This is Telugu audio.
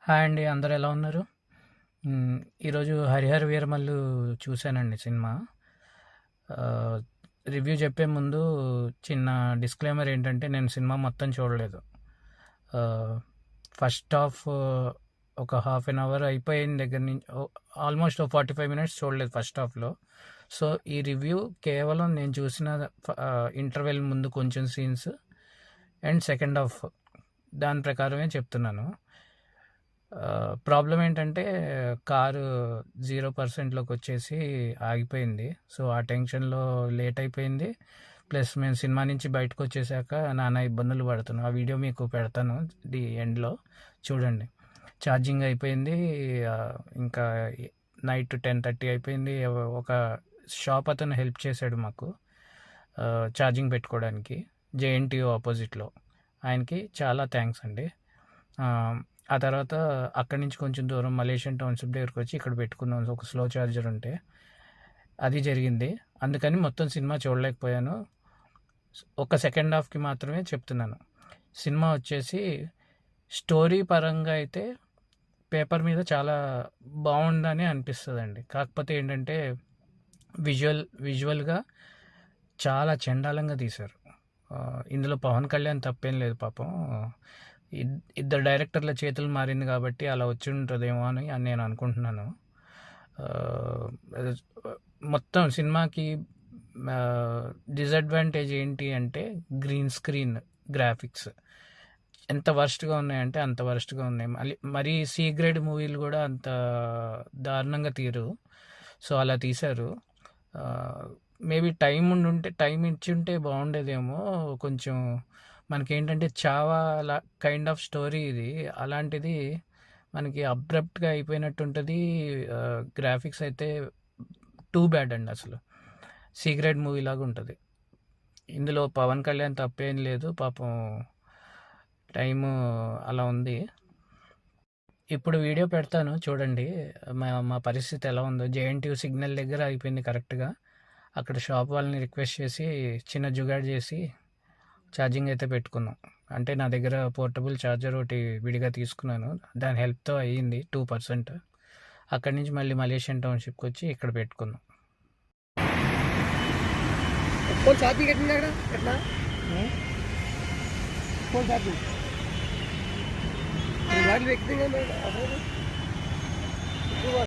హాయ్ అండి. అందరూ ఎలా ఉన్నారు? ఈరోజు 'హరిహర వీరమల్లు' చూశానండి సినిమా. ఆహ్, రివ్యూ చెప్పే ముందు చిన్న డిస్క్లైమర్ ఏంటంటే, నేను సినిమా మొత్తం చూడలేదు. ఆహ్, ఫస్ట్ హాఫ్ ఒక హాఫ్ ఎన్ అవర్ అయిపోయిన దగ్గర నుంచి ఆల్మోస్ట్ 45 మినిట్స్ చూడలేదు ఫస్ట్ హాఫ్‌లో. సో, ఈ రివ్యూ కేవలం నేను చూసిన ఇంటర్వెల్ ముందు కొంచెం సీన్స్ అండ్ సెకండ్ హాఫ్ దాని ప్రకారమే చెప్తున్నాను. ప్రాబ్లమ్ ఏంటంటే కారు 0%లోకి వచ్చేసి ఆగిపోయింది. సో, ఆ టెన్షన్‌లో లేట్ అయిపోయింది. ప్లస్ మేము సినిమా నుంచి బయటకు వచ్చేసాక నానా ఇబ్బందులు పడుతున్నాం. ఆ వీడియో మీకు పెడతాను ఎండ్‌లో చూడండి. ఛార్జింగ్ అయిపోయింది. ఇంకా నైట్ 10:30 అయిపోయింది. ఒక షాప్ అతను హెల్ప్ చేశాడు మాకు ఛార్జింగ్ పెట్టుకోవడానికి, జేఎన్‌టీయూ ఆపోజిట్లో. ఆయనకి చాలా థ్యాంక్స్ అండి. ఆ తర్వాత అక్కడి నుంచి కొంచెం దూరం మలేషియన్ టౌన్‌షిప్ దగ్గరికి వచ్చి ఇక్కడ పెట్టుకున్నాం. ఒక స్లో చార్జర్ ఉంటే అది జరిగింది. అందుకని మొత్తం సినిమా చూడలేకపోయాను. ఒక సెకండ్ హాఫ్‌కి మాత్రమే చెప్తున్నాను. సినిమా వచ్చేసి స్టోరీ పరంగా అయితే పేపర్ మీద చాలా బాగుందని అనిపిస్తుందండి. కాకపోతే ఏంటంటే విజువల్గా చాలా చండాలంగా తీశారు. ఇందులో పవన్ కళ్యాణ్ తప్పేం లేదు పాపం. ఇద్దరు డైరెక్టర్ల చేతులు మారింది కాబట్టి అలా వచ్చి ఉంటుందేమో అని నేను అనుకుంటున్నాను. మొత్తం సినిమాకి డిసడ్వాంటేజ్ ఏంటి అంటే గ్రీన్ స్క్రీన్ గ్రాఫిక్స్ ఎంత వర్స్ట్గా ఉన్నాయంటే అంత వర్స్ట్గా ఉన్నాయి. మరీ సి గ్రేడ్ మూవీలు కూడా అంత దారుణంగా తీరు. సో అలా తీశారు. మేబీ టైం ఇచ్చి ఉంటే బాగుండేదేమో. కొంచెం మనకేంటంటే చావా కైండ్ ఆఫ్ స్టోరీ ఇది. అలాంటిది మనకి అబ్రప్ట్గా అయిపోయినట్టు ఉంటుంది. గ్రాఫిక్స్ అయితే టూ బ్యాడ్ అండి. అసలు సి గ్రేడ్ మూవీ లాగా ఉంటుంది. ఇందులో పవన్ కళ్యాణ్ తప్పేం లేదు పాపం. టైము అలా ఉంది. ఇప్పుడు వీడియో పెడతాను చూడండి మా పరిస్థితి ఎలా ఉందో. జేఎన్‌టీయూ సిగ్నల్ దగ్గర అయిపోయింది కరెక్ట్గా. అక్కడ షాప్ వాళ్ళని రిక్వెస్ట్ చేసి చిన్న జుగాడ్ చేసి ఛార్జింగ్ అయితే పెట్టుకున్నాం. అంటే నా దగ్గర పోర్టబుల్ ఛార్జర్ ఒకటి విడిగా తీసుకున్నాను. దాని హెల్ప్తో అయ్యింది 2%. అక్కడి నుంచి మళ్ళీ మలేషియన్ టౌన్షిప్కి వచ్చి ఇక్కడ పెట్టుకున్నాం. ఛార్జింగ్ ఎట్లా ఫోన్ ఛార్జింగ్